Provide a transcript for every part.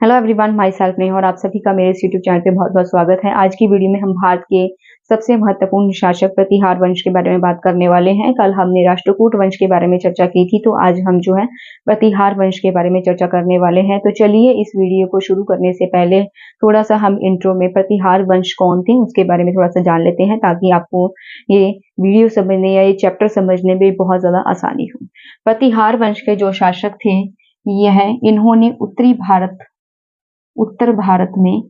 Hello everyone, my self Neha और आप सभी का मेरे इस यूट्यूब चैनल पे बहुत बहुत स्वागत है। आज की वीडियो में हम भारत के सबसे महत्वपूर्ण शासक प्रतिहार वंश के बारे में बात करने वाले हैं। कल हमने राष्ट्रकूट वंश के बारे में चर्चा की थी, तो आज हम जो है प्रतिहार वंश के बारे में चर्चा करने वाले हैं। तो चलिए इस वीडियो को शुरू करने से पहले थोड़ा सा हम इंट्रो में प्रतिहार वंश कौन थे उसके बारे में थोड़ा सा जान लेते हैं, ताकि आपको ये वीडियो समझने या ये चैप्टर समझने में बहुत ज्यादा आसानी हो। प्रतिहार वंश के जो शासक थे इन्होंने उत्तर भारत में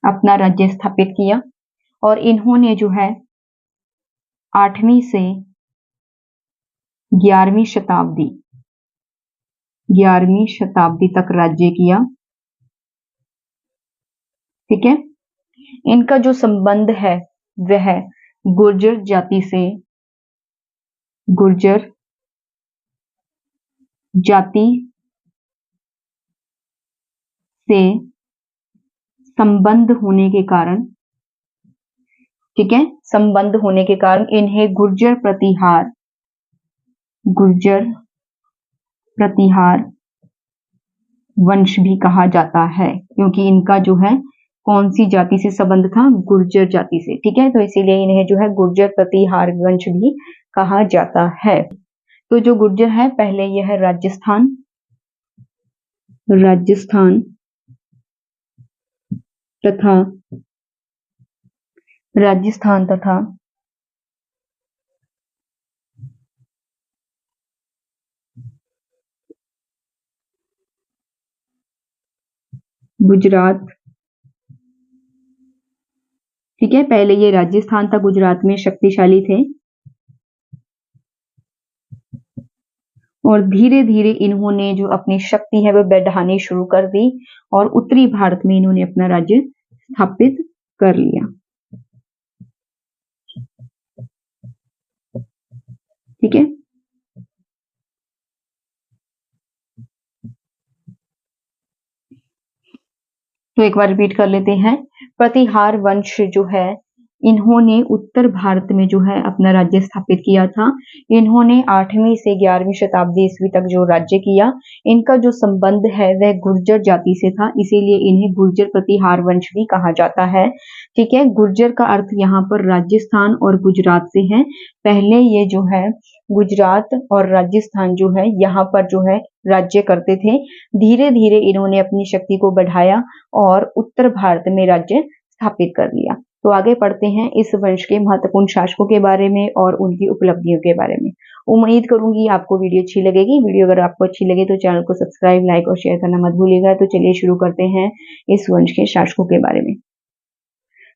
अपना राज्य स्थापित किया और इन्होंने जो है 8वीं से 11वीं शताब्दी तक राज्य किया। ठीक है, इनका जो संबंध है वह गुर्जर जाति से संबंध होने के कारण, ठीक है, संबंध होने के कारण इन्हें गुर्जर प्रतिहार वंश भी कहा जाता है, क्योंकि इनका जो है कौन सी जाति से संबंध था? गुर्जर जाति से। ठीक है, तो इसीलिए इन्हें जो है गुर्जर प्रतिहार वंश भी कहा जाता है। तो जो गुर्जर है, पहले यह राजस्थान तथा गुजरात, ठीक है, पहले ये राजस्थान था, गुजरात में शक्तिशाली थे और धीरे धीरे इन्होंने जो अपनी शक्ति है वह बढ़ानी शुरू कर दी और उत्तरी भारत में इन्होंने अपना राज्य स्थापित कर लिया। ठीक है, तो एक बार रिपीट कर लेते हैं। प्रतिहार वंश जो है इन्होंने उत्तर भारत में जो है अपना राज्य स्थापित किया था। इन्होंने 8वीं से 11वीं शताब्दी ईस्वी तक जो राज्य किया, इनका जो संबंध है वह गुर्जर जाति से था, इसीलिए इन्हें गुर्जर प्रतिहार वंश भी कहा जाता है। ठीक है, गुर्जर का अर्थ यहाँ पर राजस्थान और गुजरात से है। पहले ये जो है गुजरात और राजस्थान जो है यहाँ पर जो है राज्य करते थे। धीरे धीरे इन्होंने अपनी शक्ति को बढ़ाया और उत्तर भारत में राज्य स्थापित कर लिया। तो आगे पढ़ते हैं इस वंश के महत्वपूर्ण शासकों के बारे में और उनकी उपलब्धियों के बारे में। उम्मीद करूंगी आपको वीडियो अच्छी लगेगी। वीडियो अगर आपको अच्छी लगे तो चैनल को सब्सक्राइब, लाइक और शेयर करना मत भूलिएगा। तो चलिए शुरू करते हैं इस वंश के शासकों के बारे में।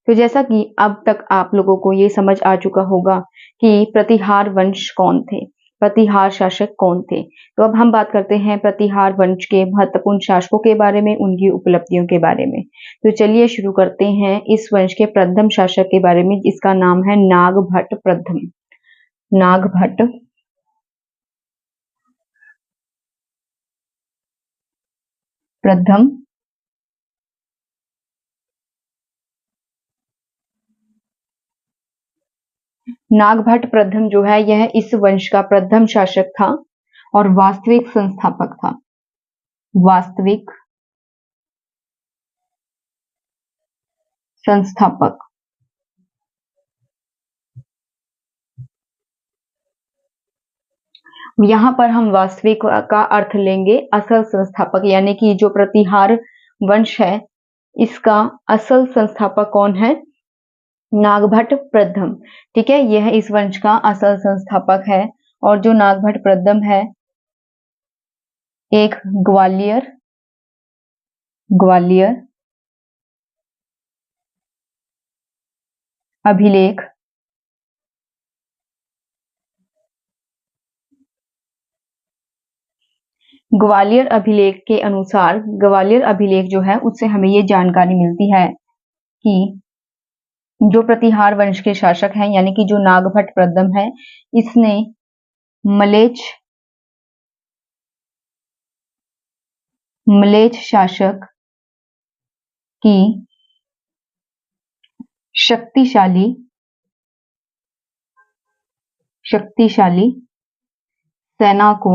तो जैसा कि अब तक आप लोगों को ये समझ आ चुका होगा कि प्रतिहार वंश कौन थे, प्रतिहार शासक कौन थे, तो अब हम बात करते हैं प्रतिहार वंश के महत्वपूर्ण शासकों के बारे में, उनकी उपलब्धियों के बारे में। तो चलिए शुरू करते हैं इस वंश के प्रथम शासक के बारे में, जिसका नाम है नागभट्ट प्रथम। नागभट्ट प्रथम जो है यह इस वंश का प्रथम शासक था और वास्तविक संस्थापक। यहाँ पर हम वास्तविक का अर्थ लेंगे असल संस्थापक, यानी कि जो प्रतिहार वंश है इसका असल संस्थापक कौन है? नागभट्ट प्रथम। ठीक है, यह इस वंश का असल संस्थापक है और जो नागभट्ट प्रथम है एक ग्वालियर अभिलेख ग्वालियर अभिलेख के अनुसार, ग्वालियर अभिलेख जो है उससे हमें ये जानकारी मिलती है कि जो प्रतिहार वंश के शासक हैं, यानी कि जो नागभट्ट प्रथम है, इसने मलेच्छ शासक की शक्तिशाली सेना को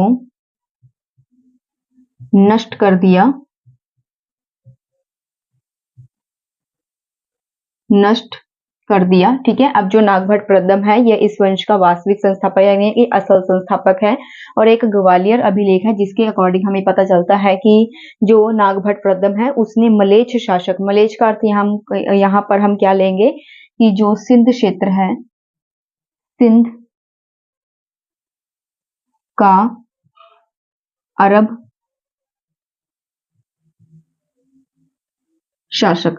नष्ट कर दिया, नष्ट कर दिया। ठीक है, अब जो नागभट्ट प्रथम है यह इस वंश का वास्तविक संस्थापक यानी कि असल संस्थापक है और एक ग्वालियर अभिलेख है जिसके अकॉर्डिंग हमें पता चलता है कि जो नागभट्ट प्रथम है उसने मलेच्छ शासक, मलेच्छ का अर्थ यहाँ पर हम क्या लेंगे कि जो सिंध क्षेत्र है, सिंध का अरब शासक,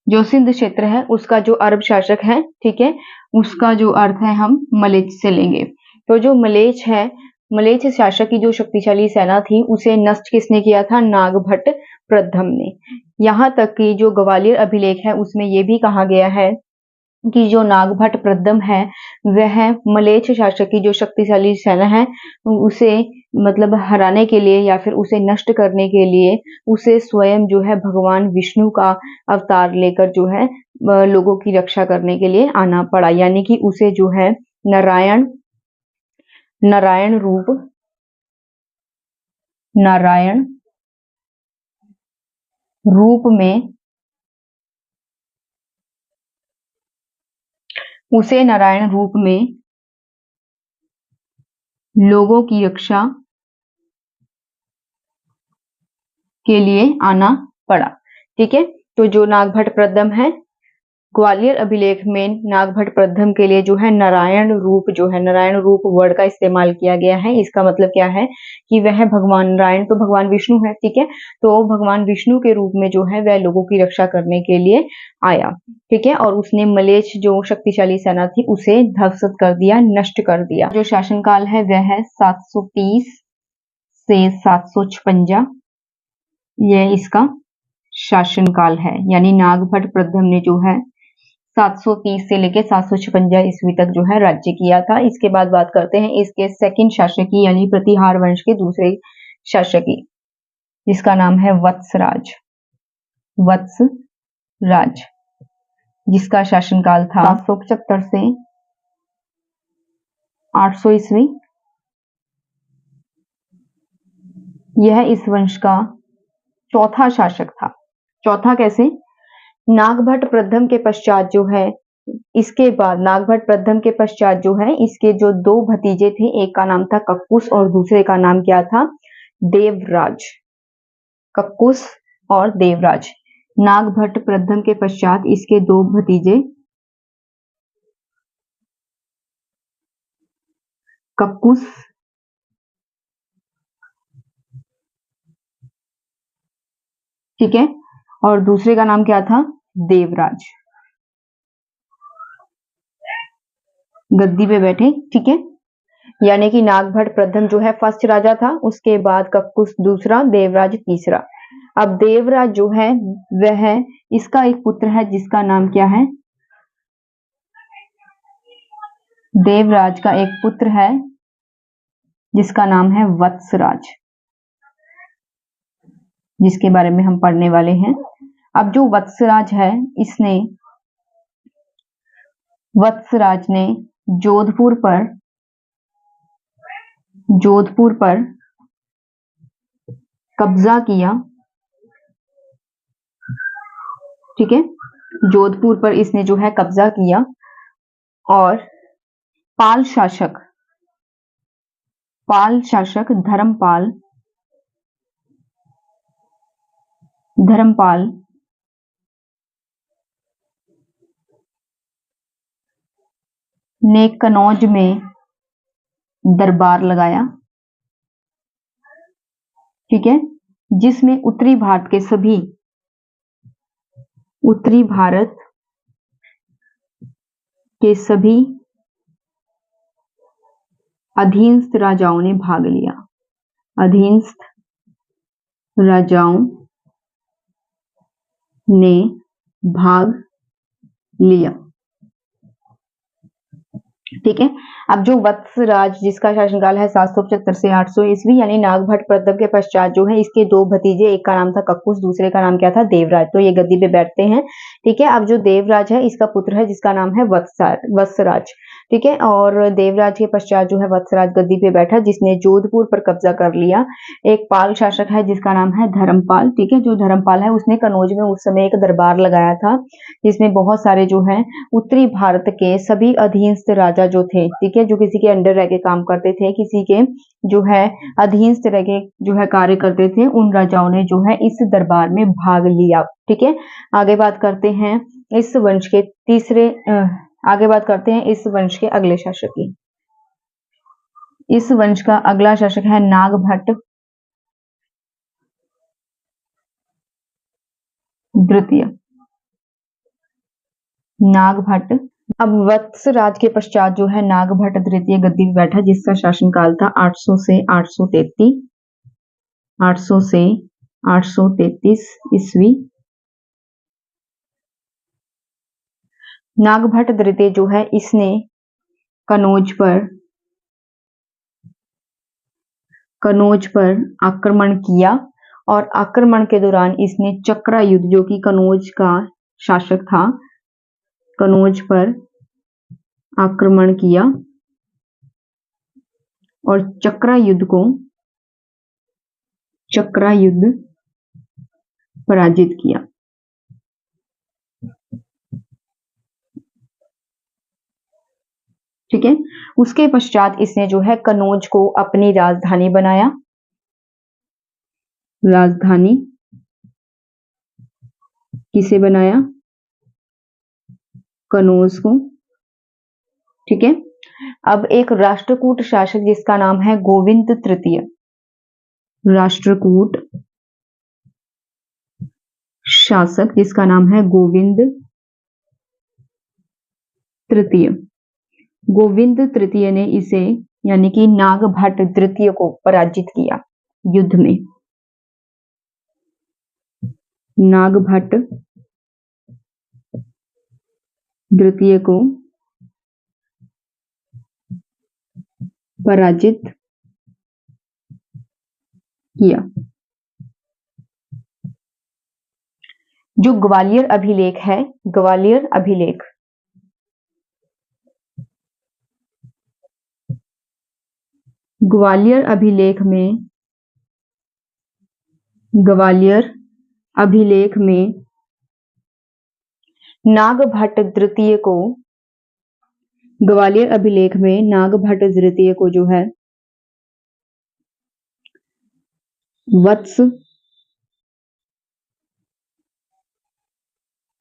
जो सिंध क्षेत्र है उसका जो अरब शासक है, ठीक है, उसका जो अर्थ है हम मलेच्छ से लेंगे। तो जो मलेच्छ है, मलेच्छ शासक की जो शक्तिशाली सेना थी उसे नष्ट किसने किया था? नागभट्ट प्रथम ने। यहाँ तक कि जो ग्वालियर अभिलेख है उसमें यह भी कहा गया है कि जो नागभट्ट प्रथम है वह मलेच्छ शासक की जो शक्तिशाली सेना है उसे मतलब हराने के लिए या फिर उसे नष्ट करने के लिए उसे स्वयं जो है भगवान विष्णु का अवतार लेकर जो है लोगों की रक्षा करने के लिए आना पड़ा, यानी कि उसे जो है नारायण रूप में उसे नारायण रूप में लोगों की रक्षा के लिए आना पड़ा। ठीक है, तो जो नागभट्ट प्रथम है, ग्वालियर अभिलेख में नागभट्ट प्रथम के लिए जो है नारायण रूप, जो है नारायण रूप वर्ड का इस्तेमाल किया गया है। इसका मतलब क्या है कि वह भगवान नारायण तो भगवान विष्णु है, ठीक है, तो भगवान विष्णु के रूप में जो है वह लोगों की रक्षा करने के लिए आया। ठीक है, और उसने मलेच्छ जो शक्तिशाली सेना थी उसे ध्वस्त कर दिया, नष्ट कर दिया। जो शासनकाल है वह है 730 से 756, यह इसका शासनकाल है, यानी नागभट्ट प्रथम ने जो है 730 से लेकर 756 ईस्वी तक जो है राज्य किया था। इसके बाद बात करते हैं इसके सेकंड शासक की, यानी प्रतिहार वंश के दूसरे शासक की, जिसका नाम है वत्सराज, जिसका शासनकाल था 775 से 800 ईस्वी। यह इस वंश का चौथा शासक था। चौथा कैसे? नागभट्ट प्रथम के पश्चात जो है, इसके बाद नागभट्ट प्रथम के पश्चात जो है इसके जो दो भतीजे थे, एक का नाम था कक्कुस और दूसरे का नाम क्या था? देवराज। कक्कुस और देवराज। नागभट्ट प्रथम के पश्चात इसके दो भतीजे कक्कुस ठीक है, और दूसरे का नाम क्या था? देवराज, गद्दी पे बैठे। ठीक है, यानी कि नागभट्ट प्रथम जो है फर्स्ट राजा था, उसके बाद कक्कुस दूसरा, देवराज तीसरा। अब देवराज जो है वह इसका एक पुत्र है जिसका नाम क्या है? देवराज का एक पुत्र है जिसका नाम है वत्सराज, जिसके बारे में हम पढ़ने वाले हैं। अब जो वत्सराज है, वत्सराज ने जोधपुर पर कब्जा किया। ठीक है, जोधपुर पर इसने जो है कब्जा किया और पाल शासक धर्मपाल ने कनौज में दरबार लगाया। ठीक है, जिसमें उत्तरी भारत के सभी अधीनस्थ राजाओं ने भाग लिया। अधीनस्थ राजाओं ने भाग लिया। ठीक है, अब जो वत्सराज जिसका शासनकाल है 775 से 800 ईस्वी, यानी नागभट्ट प्रथम के पश्चात जो है इसके दो भतीजे, एक का नाम था कक्कुस, दूसरे का नाम क्या था? देवराज। तो ये गद्दी पे बैठते हैं। ठीक है, अब जो देवराज है इसका पुत्र है जिसका नाम है वत्सराज। ठीक है। और देवराज के पश्चात जो है वत्सराज गद्दी पे बैठा, जिसने जोधपुर पर कब्जा कर लिया। एक पाल शासक है जिसका नाम है धर्मपाल, ठीक है। जो धर्मपाल है उसने कनौज में उस समय एक दरबार लगाया था, जिसमें बहुत सारे जो है उत्तरी भारत के सभी अधीनस्थ राजा जो थे, ठीक है, जो किसी के अंडर रह के काम करते थे, किसी के जो है अधीनस्थ रह के जो है कार्य करते थे, उन राजाओं ने जो है इस दरबार में भाग लिया, ठीक है। आगे बात करते हैं इस वंश के आगे बात करते हैं इस वंश के अगले शासक की। इस वंश का अगला शासक है नागभट्ट द्वितीय। नागभट्ट, अब वत्सराज के पश्चात जो है नागभट्ट द्वितीय गद्दी पे बैठा, जिसका शासनकाल था 800 से 833, 800 से 833 ईस्वी। नागभट्ट द्वितीय जो है इसने कनौज पर आक्रमण किया, और आक्रमण के दौरान इसने चक्रा युद्ध, जो कि कनौज का शासक था, कनौज पर आक्रमण किया और चक्रा युद्ध पराजित किया। ठीक है। उसके पश्चात इसने जो है कनौज को अपनी राजधानी बनाया, राजधानी किसे बनाया? कनौज को, ठीक है। अब एक राष्ट्रकूट शासक जिसका नाम है गोविंद तृतीय, राष्ट्रकूट शासक जिसका नाम है गोविंद तृतीय। गोविंद तृतीय ने इसे यानी कि नागभट्ट द्वितीय को पराजित किया युद्ध में। नागभट्ट द्वितीय को पराजित किया। जो ग्वालियर अभिलेख है, ग्वालियर अभिलेख, ग्वालियर अभिलेख में नागभट्ट द्वितीय को, ग्वालियर अभिलेख में नागभट्ट द्वितीय को जो है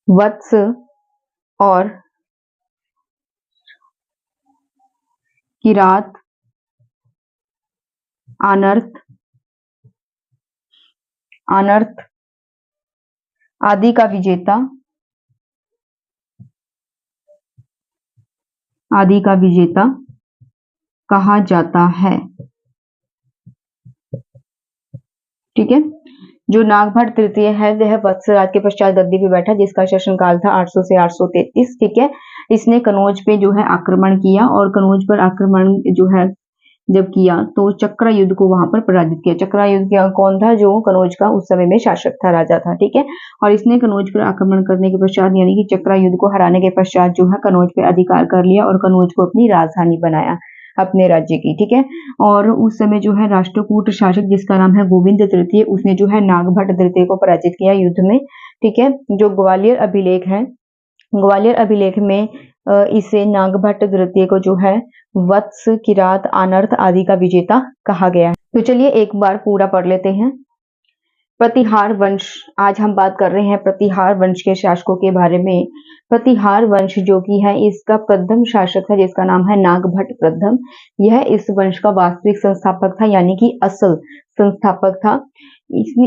वत्स और किरात, अनर्थ आदि का विजेता कहा जाता है। ठीक है। जो नागभट्ट तृतीय है वह वत्सराज के पश्चात गद्दी पे बैठा, जिसका शासनकाल था 800 से 833। ठीक है। इसने कनौज पे जो है आक्रमण किया, और कनौज पर आक्रमण जो है जब किया तो चक्रा युद्ध को वहां पर पराजित किया। चक्रा युद्ध कौन था? जो कनौज का उस समय में शासक था, राजा था। ठीक है। और इसने कनौज पर आक्रमण करने के पश्चात यानी कि चक्रा युद्ध को हराने के पश्चात जो है कनौज पे अधिकार कर लिया और कनौज को अपनी राजधानी बनाया अपने राज्य की। ठीक है। और उस समय जो है राष्ट्रकूट शासक जिसका नाम है गोविंद तृतीय, उसने जो है नागभट्ट द्वितीय को पराजित किया युद्ध में। ठीक है। जो ग्वालियर अभिलेख है, ग्वालियर अभिलेख में इसे नागभट्ट द्वितीय को जो है वत्स, किरात, अनर्थ आदि का विजेता कहा गया है। तो चलिए एक बार पूरा पढ़ लेते हैं। प्रतिहार वंश, आज हम बात कर रहे हैं प्रतिहार वंश के शासकों के बारे में। प्रतिहार वंश जो कि है इसका प्रथम शासक है जिसका नाम है नागभट्ट प्रथम। यह इस वंश का वास्तविक संस्थापक था, यानी कि असल संस्थापक था।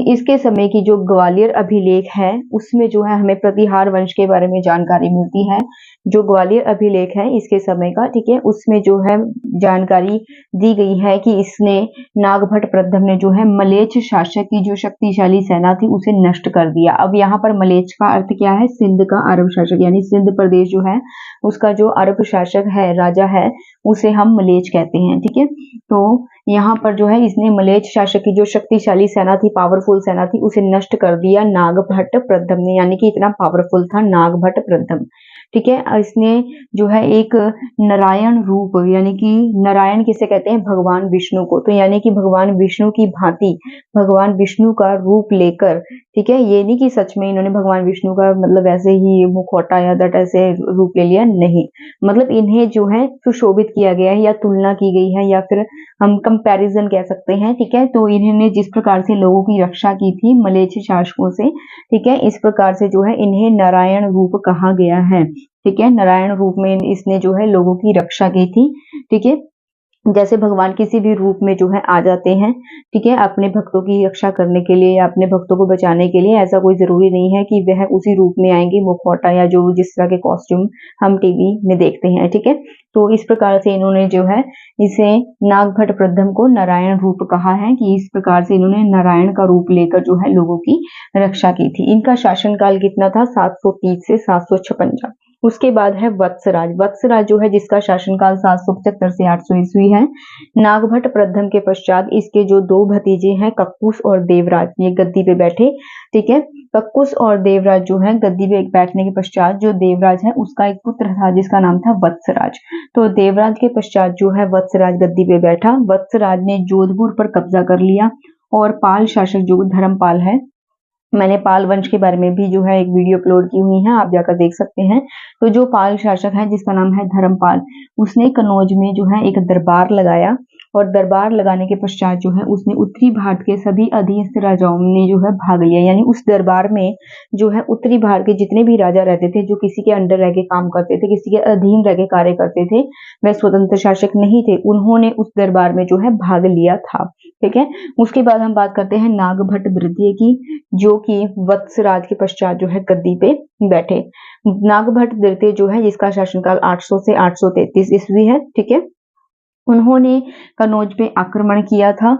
इसके समय की जो ग्वालियर अभिलेख है उसमें जो है हमें प्रतिहार वंश के बारे में जानकारी मिलती है। जो ग्वालियर अभिलेख है इसके समय का, ठीक है, उसमें जो है जानकारी दी गई है कि इसने नागभट्ट प्रथम ने जो है मलेच्छ शासक की जो शक्तिशाली सेना थी उसे नष्ट कर दिया। अब यहाँ पर मलेच्छ का अर्थ क्या है? सिंध का अरब शासक, यानी सिंध प्रदेश जो है उसका जो अरब शासक है, राजा है, उसे हम मलेच्छ कहते हैं। ठीक है। तो यहाँ पर जो है इसने मलेच्छ शासक की जो शक्तिशाली सेना थी, पावरफुल सेना थी, उसे नष्ट कर दिया नागभट्ट प्रथम ने, यानी कि इतना पावरफुल था नागभट्ट प्रथम। ठीक है। इसने जो है एक नारायण रूप, यानी कि नारायण किसे कहते हैं, भगवान विष्णु को, तो यानी कि भगवान विष्णु की भांति भगवान विष्णु का रूप लेकर, ठीक है, ये नहीं कि सच में इन्होंने भगवान विष्णु का मतलब ऐसे ही मुखौटा या दट ऐसे रूप ले लिया, नहीं, मतलब इन्हें जो है सुशोभित किया गया है या तुलना की गई है या फिर हम कंपैरिजन कह सकते हैं, ठीक है। तो इन्होंने जिस प्रकार से लोगों की रक्षा की थी मलेच्छ शासकों से, ठीक है, इस प्रकार से जो है इन्हें नारायण रूप कहा गया है, ठीक है। नारायण रूप में इसने जो है लोगों की रक्षा की थी, ठीक है। जैसे भगवान किसी भी रूप में जो है आ जाते हैं, ठीक है, अपने भक्तों की रक्षा करने के लिए या अपने भक्तों को बचाने के लिए, ऐसा कोई जरूरी नहीं है कि वह उसी रूप में आएंगे, मुखौटा या जो जिस तरह के कॉस्ट्यूम हम टीवी में देखते हैं, ठीक है। तो इस प्रकार से इन्होंने जो है इसे नागभट्ट प्रथम को नारायण रूप कहा है, कि इस प्रकार से इन्होंने नारायण का रूप लेकर जो है लोगों की रक्षा की थी। इनका शासनकाल कितना था, 730 से 756। उसके बाद है वत्सराज। वत्सराज जो है जिसका शासनकाल 775 से 800 ईस्वी है। नागभट्ट प्रथम के पश्चात इसके जो दो भतीजे हैं कक्कुस और देवराज, ये गद्दी पे बैठे, ठीक है। कक्कुस और देवराज जो है गद्दी पे बैठने के पश्चात जो देवराज है उसका एक पुत्र था जिसका नाम था वत्सराज। तो देवराज के पश्चात जो है वत्सराज गद्दी पे बैठा। वत्सराज ने जोधपुर पर कब्जा कर लिया और पाल शासक जो धर्मपाल है, मैंने पाल वंश के बारे में भी जो है एक वीडियो अपलोड की हुई है, आप जाकर देख सकते हैं। तो जो पाल शासक है जिसका नाम है धर्मपाल, उसने कनौज में जो है एक दरबार लगाया और दरबार लगाने के पश्चात जो है उसने उत्तरी भारत के सभी अधीनस्थ राजाओं ने जो है भाग लिया, यानी उस दरबार में जो है उत्तरी भारत के जितने भी राजा रहते थे, जो किसी के अंडर रह के काम करते थे, किसी के अधीन रह के कार्य करते थे, वह स्वतंत्र शासक नहीं थे, उन्होंने उस दरबार में जो है भाग लिया था, ठीक है। उसके बाद हम बात करते हैं नागभट्ट द्वितीय की, जो कि वत्सराज के पश्चात जो है गद्दी पे बैठे। नागभट्ट द्वितीय जो है जिसका शासनकाल 800 से 833 ईस्वी है, ठीक है। उन्होंने कनौज पे आक्रमण किया था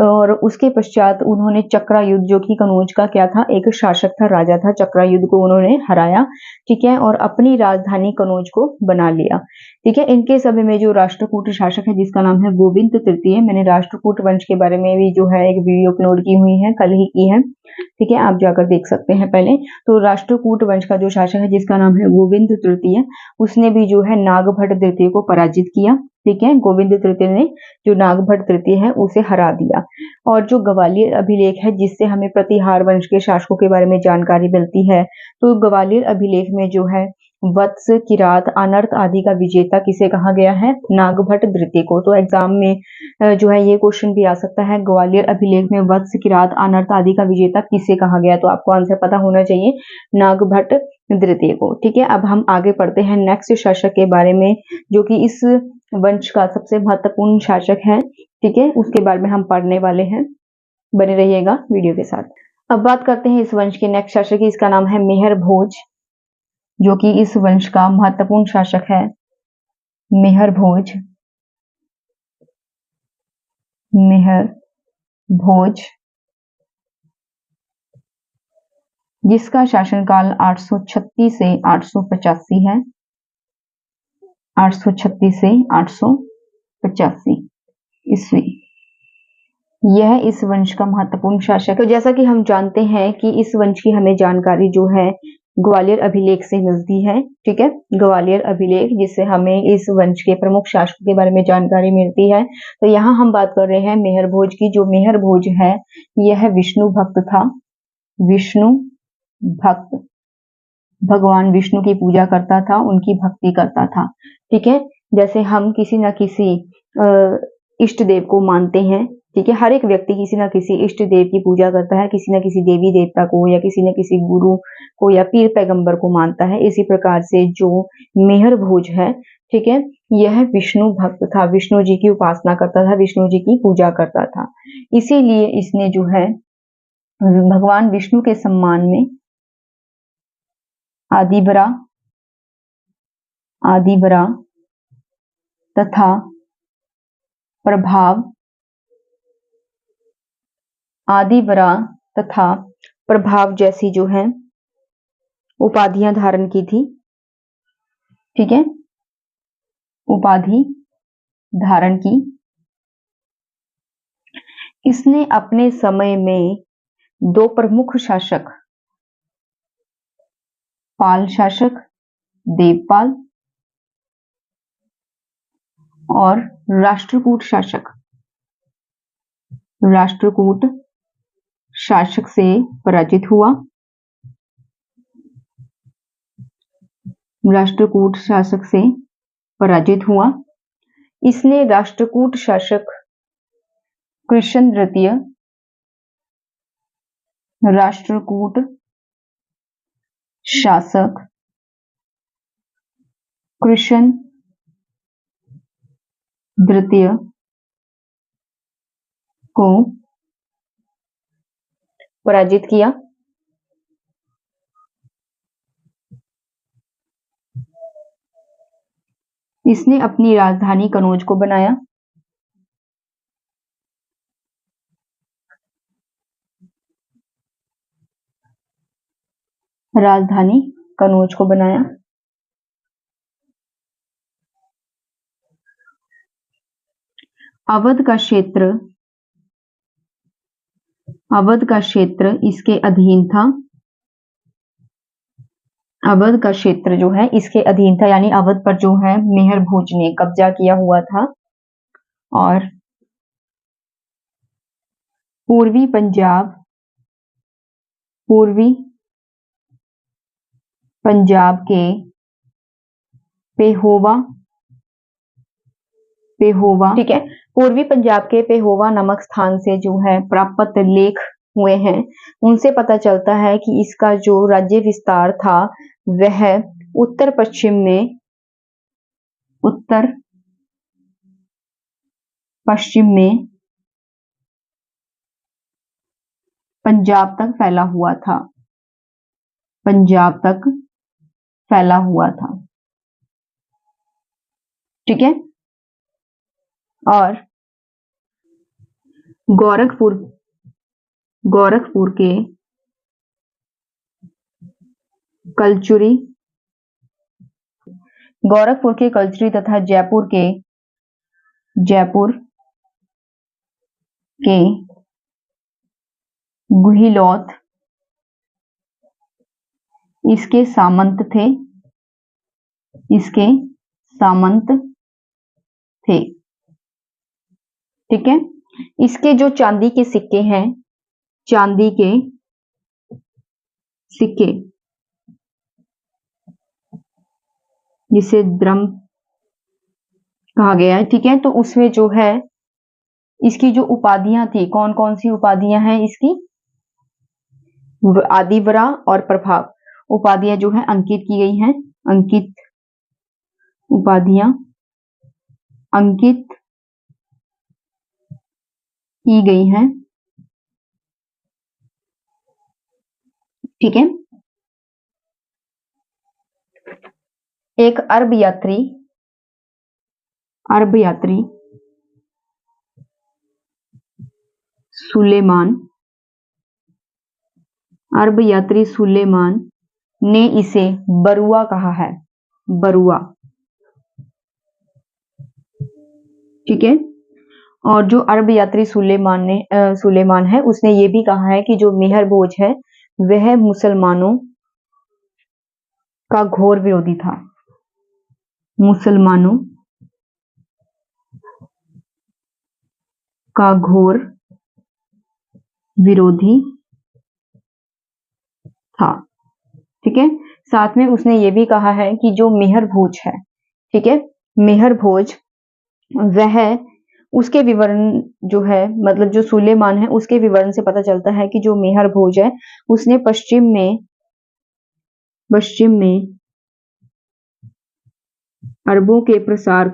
और उसके पश्चात उन्होंने चक्रायुद्ध, जो कि कनौज का क्या था, एक शासक था, राजा था, चक्रायुद्ध को उन्होंने हराया, ठीक है, और अपनी राजधानी कनौज को बना लिया, ठीक है। इनके समय में जो राष्ट्रकूट शासक है जिसका नाम है गोविंद तृतीय, मैंने राष्ट्रकूट वंश के बारे में भी जो है एक वीडियो अपलोड की हुई है, कल ही की है, ठीक है, आप जाकर देख सकते हैं पहले। तो राष्ट्रकूट वंश का जो शासक है जिसका नाम है गोविंद तृतीय, उसने भी जो है नागभट्ट द्वितीय को पराजित किया, ठीक है। गोविंद तृतीय ने जो नागभट्ट तृतीय है उसे हरा दिया। और जो ग्वालियर अभिलेख है जिससे हमें प्रतिहार वंश के शासकों के बारे में जानकारी मिलती है, तो ग्वालियर अभिलेख में जो है वत्स, किरात, अनर्थ आदि का विजेता किसे कहा गया है, नागभट्ट द्वितीय को। तो एग्जाम में जो है ये क्वेश्चन भी आ सकता है, ग्वालियर अभिलेख में वत्स, किरात, अनर्थ आदि का विजेता किसे कहा गया, तो आपको आंसर पता होना चाहिए, नागभट्ट द्वितीय को, ठीक है। अब हम आगे पढ़ते हैं नेक्स्ट शासक के बारे में, जो कि इस वंश का सबसे महत्वपूर्ण शासक है, ठीक है, उसके बारे में हम पढ़ने वाले हैं, बने रहिएगा वीडियो के साथ। अब बात करते हैं इस वंश के नेक्स्ट शासक की, इसका नाम है मेहर भोज, जो कि इस वंश का महत्वपूर्ण शासक है, मेहर भोज, मेहर भोज, जिसका शासनकाल 836 से 885 है, 836 से 885 ईस्वी। यह इस वंश का महत्वपूर्ण शासक। तो जैसा कि हम जानते हैं कि इस वंश की हमें जानकारी जो है ग्वालियर अभिलेख से मिलती है, ठीक है, ग्वालियर अभिलेख जिससे हमें इस वंश के प्रमुख शासकों के बारे में जानकारी मिलती है। तो यहाँ हम बात कर रहे हैं मेहर भोज की। जो मेहर भोज है यह विष्णु भक्त था, विष्णु भक्त, भगवान विष्णु की पूजा करता था, उनकी भक्ति करता था, ठीक है। जैसे हम किसी न किसी इष्ट देव को मानते हैं, ठीक है, हर एक व्यक्ति किसी न किसी इष्ट देव की पूजा करता है, किसी न किसी देवी देवता को या किसी न किसी गुरु को या पीर पैगंबर को मानता है। इसी प्रकार से जो मेहर भोज है, ठीक है, यह विष्णु भक्त था, विष्णु जी की उपासना करता था, विष्णु जी की पूजा करता था। इसीलिए इसने जो है भगवान विष्णु के सम्मान में आदिबरा, आदिबरा तथा प्रभाव, आदिबरा तथा प्रभाव जैसी जो है उपाधियां धारण की थी, ठीक है, उपाधि धारण की। इसने अपने समय में दो प्रमुख शासक, पाल शासक देवपाल और राष्ट्रकूट शासक से पराजित हुआ। राष्ट्रकूट शासक से पराजित हुआ। इसने राष्ट्रकूट शासक कृष्ण द्वितीय राष्ट्रकूट शासक कृष्ण द्वितीय को पराजित किया। इसने अपनी राजधानी कनौज को बनाया। राजधानी कनौज को बनाया। अवध का क्षेत्र इसके अधीन था। अवध का क्षेत्र जो है इसके अधीन था, यानी अवध पर जो है मेहर भोज ने कब्जा किया हुआ था। और पूर्वी पंजाब के पेहोवा, ठीक है, पूर्वी पंजाब के पेहोवा नामक स्थान से जो है प्राप्त लेख हुए हैं, उनसे पता चलता है कि इसका जो राज्य विस्तार था वह उत्तर पश्चिम में पंजाब तक फैला हुआ था। ठीक है। और गोरखपुर के कलचुरी तथा जयपुर के गुहिलौत इसके सामंत थे। ठीक है। इसके जो चांदी के सिक्के हैं, जिसे द्रम कहा गया है, ठीक है, तो उसमें जो है इसकी जो उपाधियां थी, कौन कौन सी उपाधियां हैं इसकी? आदिवरा और प्रभाव उपाधियां जो है अंकित की गई हैं। उपाधियां अंकित की गई हैं। ठीक है। एक अरब यात्री सुलेमान ने इसे बरुआ कहा है। ठीक है। और जो अरब यात्री सुलेमान है, उसने ये भी कहा है कि जो मेहर भोज है वह मुसलमानों का घोर विरोधी था। मुसलमानों का घोर विरोधी था। ठीक है। साथ में उसने ये भी कहा है कि जो मेहर भोज है, ठीक है, मेहर भोज वह उसके विवरण जो है, मतलब जो सुलेमान है उसके विवरण से पता चलता है कि जो मेहर भोज है उसने पश्चिम में अरबों के प्रसार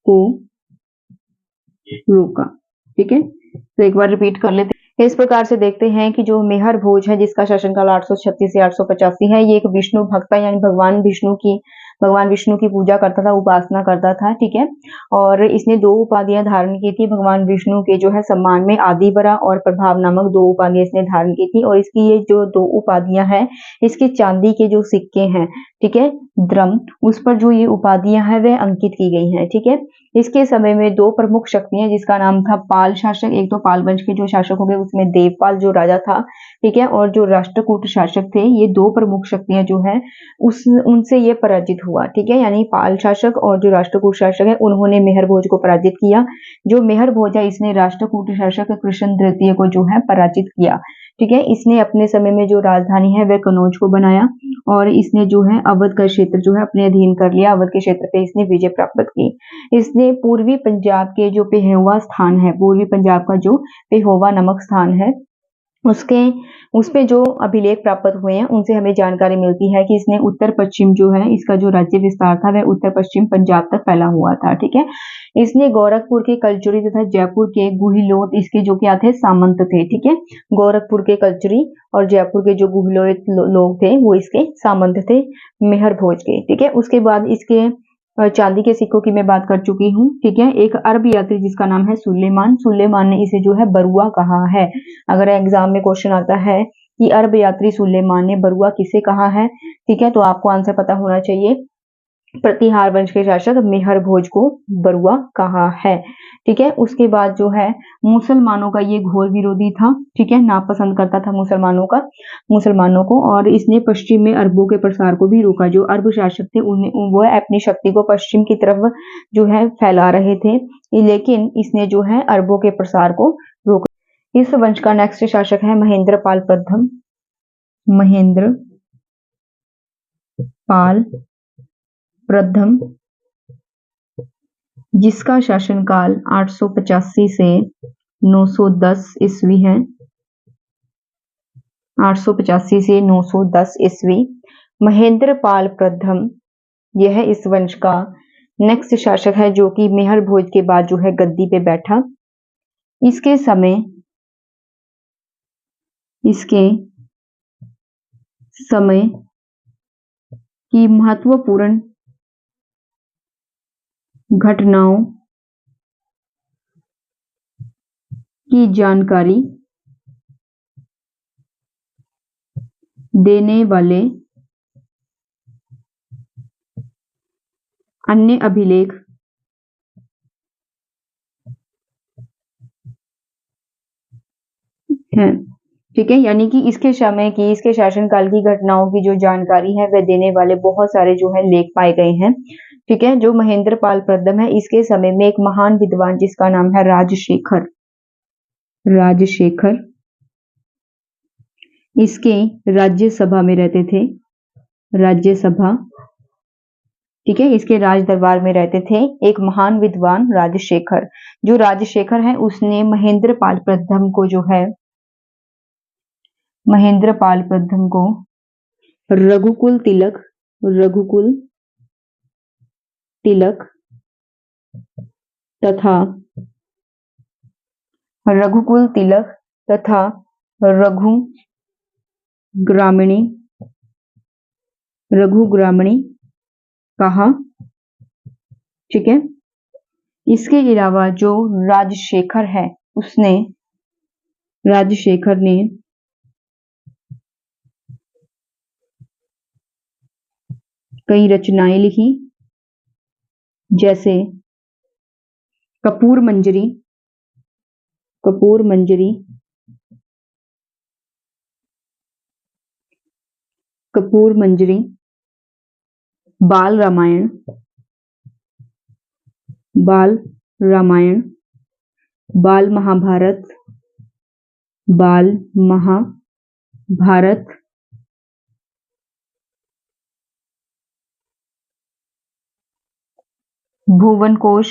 को रोका। ठीक है। तो एक बार रिपीट कर लेते हैं। इस प्रकार से देखते हैं कि जो मेहर भोज है जिसका शासनकाल 836 से 885 है, ये एक विष्णु भक्ता यानी भगवान विष्णु की भगवान विष्णु की पूजा करता था, उपासना करता था, ठीक है। और इसने 2 उपाधियां धारण की थी भगवान विष्णु के जो है सम्मान में, आदिबरा और प्रभाव नामक 2 उपाधियां इसने धारण की थी। और इसकी ये जो 2 उपाधियां हैं, इसके चांदी के जो सिक्के हैं, ठीक है, द्रम, उस पर जो ये उपाधियां हैं वह अंकित की गई हैं, ठीक है। इसके समय में 2 प्रमुख शक्तियां, जिसका नाम था पाल शासक, एक तो पाल वंश के जो शासक हो गए, उसमें देवपाल जो राजा था, ठीक है, और जो राष्ट्रकूट शासक थे, ये 2 प्रमुख शक्तियां जो है उस उनसे ये पराजित हुआ, ठीक है। यानी पाल शासक और जो राष्ट्रकूट शासक है, उन्होंने मेहर भोज को पराजित किया। जो मेहर भोज है, इसने राष्ट्रकूट शासक कृष्ण द्वितीय को जो है पराजित किया, ठीक है। इसने अपने समय में जो राजधानी है वह कनौज को बनाया, और इसने जो है अवध का क्षेत्र जो है अपने अधीन कर लिया। अवध के क्षेत्र पे इसने विजय प्राप्त की। इसने पूर्वी पंजाब के जो पेहोवा स्थान है, पूर्वी पंजाब का जो पेहोवा नामक स्थान है, उसके उस पे जो अभिलेख प्राप्त हुए हैं, उनसे हमें जानकारी मिलती है कि इसने उत्तर पश्चिम जो है, इसका जो राज्य विस्तार था वह उत्तर पश्चिम पंजाब तक फैला हुआ था, ठीक है। इसने गोरखपुर के कलचुरी तथा जयपुर के गुहिलोत इसके जो क्या थे, सामंत थे, ठीक है। गोरखपुर के कलचुरी और जयपुर के जो गुहिलोत लोग थे वो इसके सामंत थे, मेहर भोज के, ठीक है। उसके बाद इसके चांदी के सिक्कों की मैं बात कर चुकी हूँ, ठीक है। एक अरब यात्री जिसका नाम है सुलेमान, सुलेमान ने इसे जो है बरुआ कहा है। अगर एग्जाम में क्वेश्चन आता है कि अरब यात्री सुलेमान ने बरुआ किसे कहा है, ठीक है, तो आपको आंसर पता होना चाहिए। प्रतिहार वंश के शासक मेहर भोज को बरुआ कहा है, ठीक है। उसके बाद जो है मुसलमानों का ये घोर विरोधी था, ठीक है, नापसंद करता था मुसलमानों को, और इसने पश्चिम में अरबों के प्रसार को भी रोका। जो अरब शासक थे उन्हें वो अपनी शक्ति को पश्चिम की तरफ जो है फैला रहे थे, लेकिन इसने जो है अरबों के प्रसार को रोका। इस वंश का नेक्स्ट शासक है महेंद्र पाल प्रथम, महेंद्र पाल प्रथम, जिसका शासनकाल 885 से 910 ईस्वी है, 885 से 910 ईस्वी। महेंद्र पाल प्रथम यह इस वंश का नेक्स्ट शासक है, जो कि मेहर भोज के बाद जो है गद्दी पे बैठा। इसके समय की महत्वपूर्ण घटनाओं की जानकारी देने वाले अन्य अभिलेख हैं, ठीक है। यानी कि इसके समय की, इसके शासनकाल की घटनाओं की जो जानकारी है वह देने वाले बहुत सारे जो है लेख पाए गए हैं, ठीक है। जो महेंद्र पाल प्रथम है, इसके समय में एक महान विद्वान जिसका नाम है राजशेखर, इसके राज्यसभा में रहते थे, राज्यसभा, ठीक है, इसके राज दरबार में रहते थे एक महान विद्वान राजशेखर। जो राजशेखर है उसने महेंद्र पाल प्रथम को जो है, महेंद्र पाल प्रथम को रघुकुल तिलक तथा रघुकुल तिलक तथा रघु ग्रामणी कहा, ठीक है। इसके अलावा जो राजशेखर है, राजशेखर ने कई रचनाएं लिखी, जैसे कपूर मंजरी, बाल रामायण, बाल महाभारत, भुवन कोश,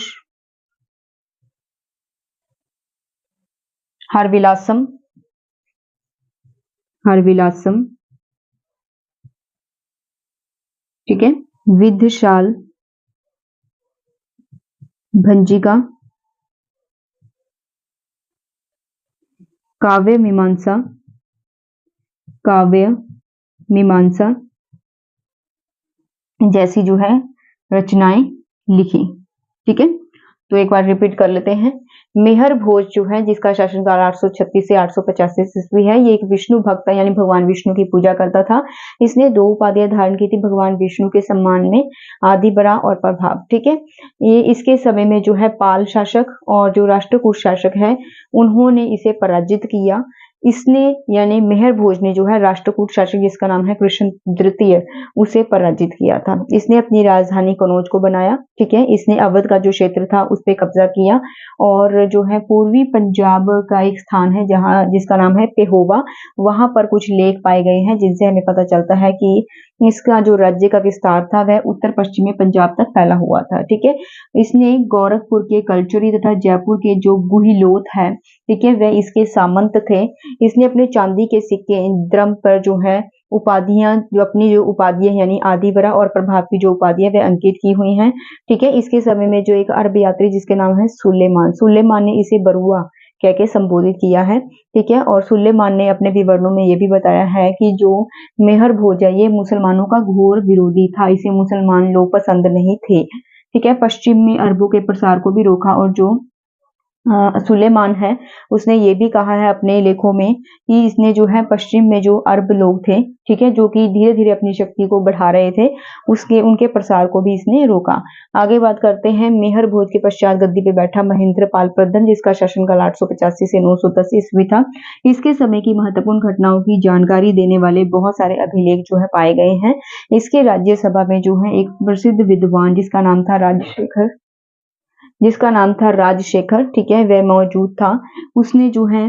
हरविलासम, ठीक है, विद्धशाल भंजिका, काव्य मीमांसा, जैसी जो है रचनाएं लिखी। ठीक है, तो एक बार रिपीट कर लेते हैं। मेहर भोज जो है, जिसका शासनकाल 836 से 885 ईस्वी है, ये एक विष्णु भक्त था, यानी भगवान विष्णु की पूजा करता था। इसने 2 उपाधियां धारण की थी भगवान विष्णु के सम्मान में, आदिबरा और प्रभाव। ठीक है, ये इसके समय में जो है पाल शासक और जो राष्ट्रकूट शासक है, उन्होंने इसे पराजित किया। इसने यानी मेहर भोज ने जो है राष्ट्रकूट शासक, जिसका नाम है कृष्ण द्वितीय, उसे पराजित किया था। इसने अपनी राजधानी कनौज को बनाया। ठीक है, इसने अवध का जो क्षेत्र था उस पे कब्जा किया, और जो है पूर्वी पंजाब का एक स्थान है जहाँ, जिसका नाम है पेहोवा, वहां पर कुछ लेख पाए गए हैं, जिनसे हमें पता चलता है कि इसका जो राज्य का विस्तार था वह उत्तर पश्चिमी पंजाब तक फैला हुआ था। ठीक है, इसने गोरखपुर के कलचुरी तथा जयपुर के जो गुहिलोत है, ठीक है, वह इसके सामंत थे। इसने अपने चांदी के सिक्के इंद्रम पर जो है उपाधियां, जो अपनी जो उपाधियां यानी आदिवरा और प्रभाव की जो उपाधियां वह अंकित की हुई हैं। ठीक है, इसके समय में जो एक अरब यात्री जिसके नाम है सुलेमान ने इसे बरुआ कह के संबोधित किया है। ठीक है, और सुलेमान ने अपने विवरणों में ये भी बताया है कि जो मेहर भोज है ये मुसलमानों का घोर विरोधी था, इसे मुसलमान लोग पसंद नहीं थे। ठीक है, पश्चिम में अरबों के प्रसार को भी रोका, और जो सुलेमान है उसने ये भी कहा है अपने लेखों में कि इसने जो है पश्चिम में जो अरब लोग थे, ठीक है, जो कि धीरे धीरे अपनी शक्ति को बढ़ा रहे थे, उसके उनके प्रसार को भी इसने रोका। आगे बात करते हैं, मेहर भोज के पश्चात गद्दी पे बैठा महेंद्र पाल प्रथम, जिसका शासनकाल 885 से 910 ईस्वी था। इसके समय की महत्वपूर्ण घटनाओं की जानकारी देने वाले बहुत सारे अभिलेख जो है पाए गए हैं। इसके राज्यसभा में जो है एक प्रसिद्ध विद्वान जिसका नाम था राजशेखर, ठीक है, वह मौजूद था। उसने जो है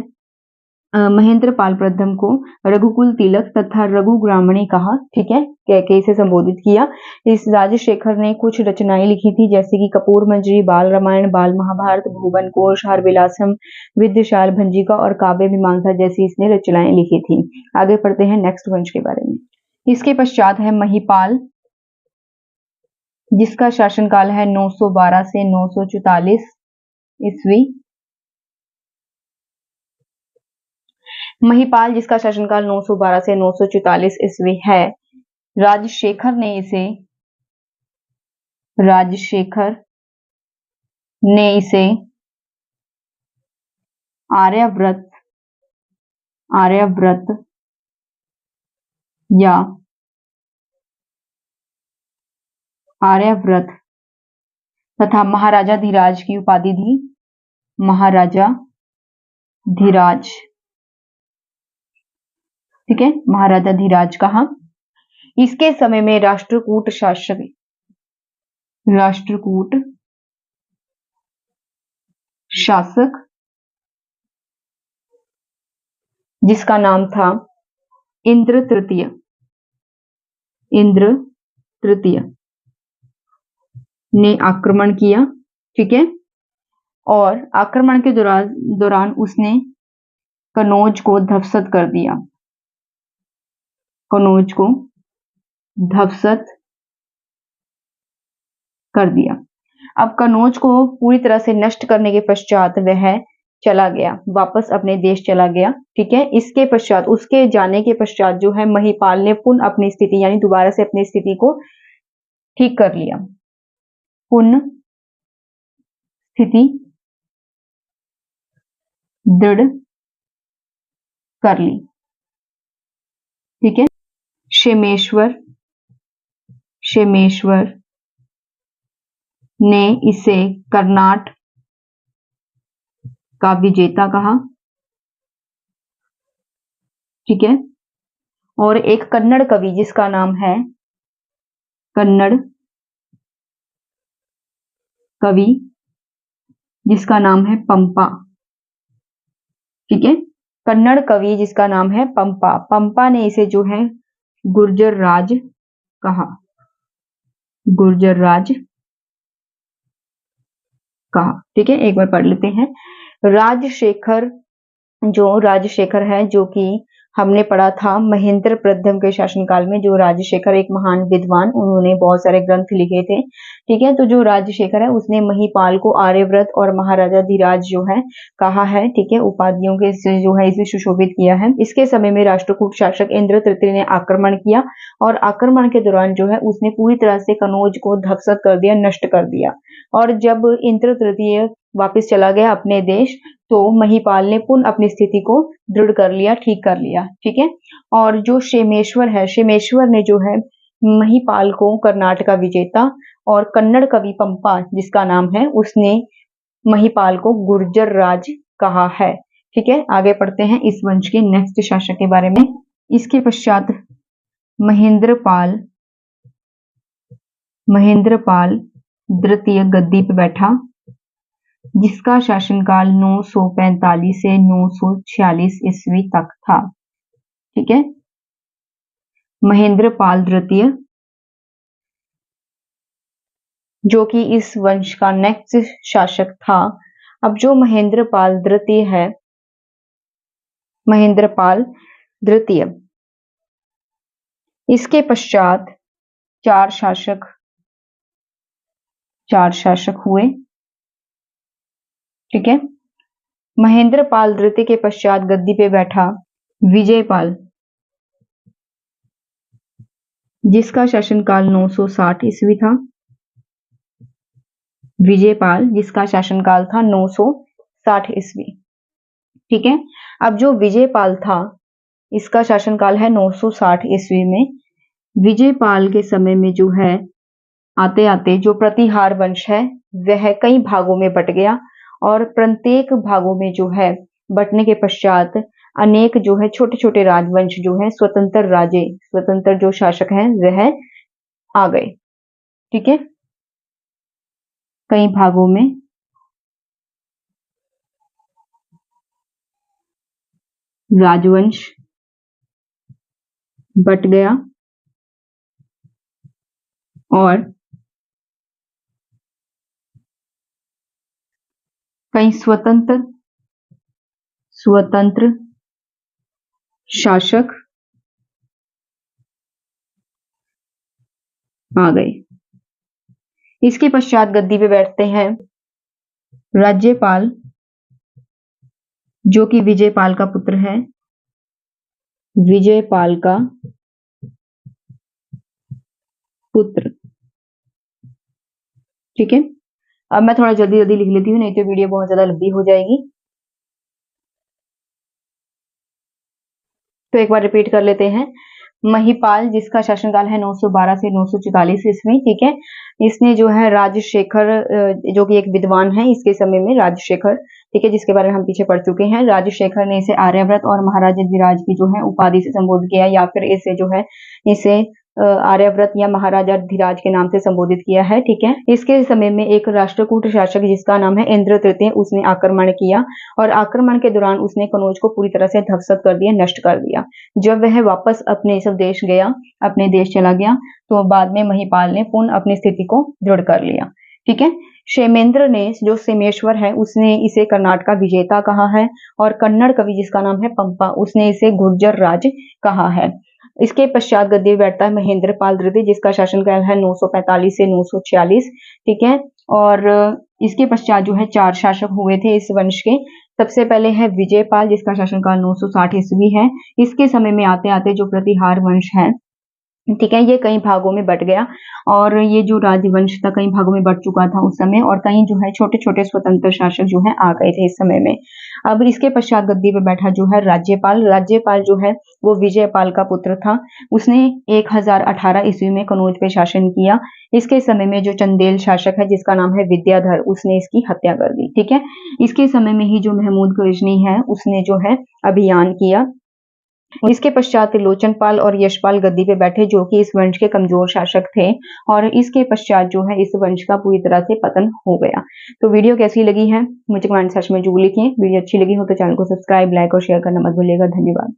महेंद्र पाल प्रथम को रघुकुल तिलक तथा रघु ग्रामणी कहा। ठीक है, कह के इसे संबोधित किया। इस राजशेखर ने कुछ रचनाएं लिखी थी, जैसे कि कपूर मंजरी, बाल रामायण, बाल महाभारत, भुवन कोश, हर विलासम, विद्यशाल भंजिका और काव्य मीमांसा जैसी इसने रचनाएं लिखी थी। आगे पढ़ते हैं नेक्स्ट वंश के बारे में। इसके पश्चात है महिपाल, जिसका शासनकाल है 912 से 944 ईस्वी। महिपाल जिसका शासनकाल 912 से 944 ईस्वी है, राजशेखर ने इसे आर्यव्रत या आर्यव्रत तथा महाराजा धीराज की उपाधि दी। महाराजा धीराज, ठीक है, महाराजा धीराज कहा। इसके समय में राष्ट्रकूट शासक जिसका नाम था इंद्र तृतीय ने आक्रमण किया। ठीक है, और आक्रमण के दौरान उसने कनौज को ध्वस्त कर दिया। अब कनौज को पूरी तरह से नष्ट करने के पश्चात वह चला गया, वापस अपने देश चला गया। ठीक है, इसके पश्चात, उसके जाने के पश्चात जो है महिपाल ने पुनः अपनी स्थिति यानी दोबारा से अपनी स्थिति को ठीक कर लिया, पुनः स्थिति दृढ़ कर ली। ठीक है, क्षेमेश्वर ने इसे कर्नाट का विजेता कहा। ठीक है, और एक कन्नड़ कवि जिसका नाम है पंपा। ठीक है, कन्नड़ कवि जिसका नाम है पंपा ने इसे जो है गुर्जर राज कहा। ठीक है, एक बार पढ़ लेते हैं। राजशेखर है, जो कि हमने पढ़ा था महेंद्र प्रथम के शासनकाल में। जो राजशेखर एक महान विद्वान, उन्होंने बहुत सारे ग्रंथ लिखे थे। ठीक है। तो जो राजशेखर है उसने महिपाल को आर्यव्रत और महाराजा धीराज जो है कहा है, ठीक है, उपाधियों के से जो है इसे सुशोभित किया है। इसके समय में राष्ट्रकूट शासक इंद्र तृतीय ने आक्रमण किया और आक्रमण के दौरान जो है उसने पूरी तरह से कनौज को ध्वस्त कर दिया, नष्ट कर दिया। और जब इंद्र तृतीय वापस चला गया अपने देश, तो महिपाल ने पुनः अपनी स्थिति को दृढ़ कर लिया, ठीक कर लिया, ठीक है। और जो क्षेमेश्वर है, क्षेमेश्वर ने जो है महिपाल को कर्नाटका विजेता और कन्नड़ कवि पंपा जिसका नाम है उसने महिपाल को गुर्जर राज कहा है, ठीक है। आगे पढ़ते हैं इस वंश के नेक्स्ट शासक के बारे में। इसके पश्चात महेंद्रपाल द्वितीय गद्दी पर बैठा, जिसका शासनकाल 945 से 946 ईस्वी तक था, ठीक है। महेंद्रपाल द्वितीय जो कि इस वंश का नेक्स्ट शासक था। अब जो महेंद्रपाल द्वितीय है, महेंद्रपाल द्वितीय, इसके पश्चात चार शासक हुए, ठीक है। महेंद्रपाल द्वितीय के पश्चात गद्दी पे बैठा विजयपाल, जिसका शासनकाल 960 ईस्वी था। विजयपाल जिसका शासनकाल था 960 ईस्वी, ठीक है। अब जो विजयपाल था इसका शासनकाल है 960 ईस्वी में। विजयपाल के समय में जो है आते आते जो प्रतिहार वंश है वह कई भागों में बट गया, और प्रत्येक भागों में जो है बटने के पश्चात अनेक जो है छोटे छोटे राजवंश जो है स्वतंत्र जो शासक हैं वह आ गए, ठीक है। कई भागों में राजवंश बट गया और कई स्वतंत्र शासक आ गए। इसके पश्चात गद्दी पे बैठते हैं राज्यपाल, जो कि विजयपाल का पुत्र है, विजयपाल का पुत्र, ठीक है। अब मैं थोड़ा जल्दी जल्दी लिख लेती हूँ, नहीं तो वीडियो बहुत ज्यादा लंबी हो जाएगी। तो एक बार रिपीट कर लेते हैं। महिपाल जिसका शासनकाल है 912 से 944 ईस्वी, ठीक है। इसने जो है राजशेखर जो कि एक विद्वान है इसके समय में, राजशेखर, ठीक है, जिसके बारे में हम पीछे पढ़ चुके हैं। राजशेखर ने इसे आर्यव्रत और महाराजा धीराज की जो है उपाधि से संबोधित किया, या फिर इसे जो है इसे आर्यव्रत या महाराजा धीराज के नाम से संबोधित किया है, ठीक है। इसके समय में एक राष्ट्रकूट शासक जिसका नाम है इंद्र तृतीय, उसने आक्रमण किया और आक्रमण के दौरान उसने कनौज को पूरी तरह से ध्वस्त कर दिया, नष्ट कर दिया। जब वह वापस अपने स्वदेश गया, अपने देश चला गया, तो बाद में महिपाल ने पुनः अपनी स्थिति को दृढ़ कर लिया, ठीक है। क्षेमेंद्र ने जो क्षेमेश्वर है उसने इसे कर्नाटका विजेता कहा है, और कन्नड़ कवि जिसका नाम है पंपा उसने इसे गुर्जर राज कहा है। इसके पश्चात गद्दी बैठता है महेंद्रपाल द्वितीय, जिसका शासनकाल है 945 से 946, ठीक है। और इसके पश्चात जो है चार शासक हुए थे इस वंश के। सबसे पहले है विजयपाल जिसका शासनकाल 960 ईस्वी है। इसके समय में आते आते जो प्रतिहार वंश है, ठीक है, ये कई भागों में बट गया, और ये जो राजवंश था कई भागों में बट चुका था उस समय, और कई जो है छोटे छोटे स्वतंत्र शासक जो है आ गए थे इस समय में। अब इसके पश्चात गद्दी पे बैठा जो है राज्यपाल। राज्यपाल जो है वो विजयपाल का पुत्र था। उसने 1018 ईस्वी में कनौज पे शासन किया। इसके समय में जो चंदेल शासक है जिसका नाम है विद्याधर, उसने इसकी हत्या कर दी, ठीक है। इसके समय में ही जो महमूद गजनी है उसने जो है अभियान किया। इसके पश्चात त्रिलोचनपाल और यशपाल गद्दी पे बैठे, जो कि इस वंश के कमजोर शासक थे, और इसके पश्चात जो है इस वंश का पूरी तरह से पतन हो गया। तो वीडियो कैसी लगी है मुझे कमेंट सेक्शन में जरूर लिखिए। वीडियो अच्छी लगी हो तो चैनल को सब्सक्राइब, लाइक और शेयर करना मत भूलिएगा। धन्यवाद।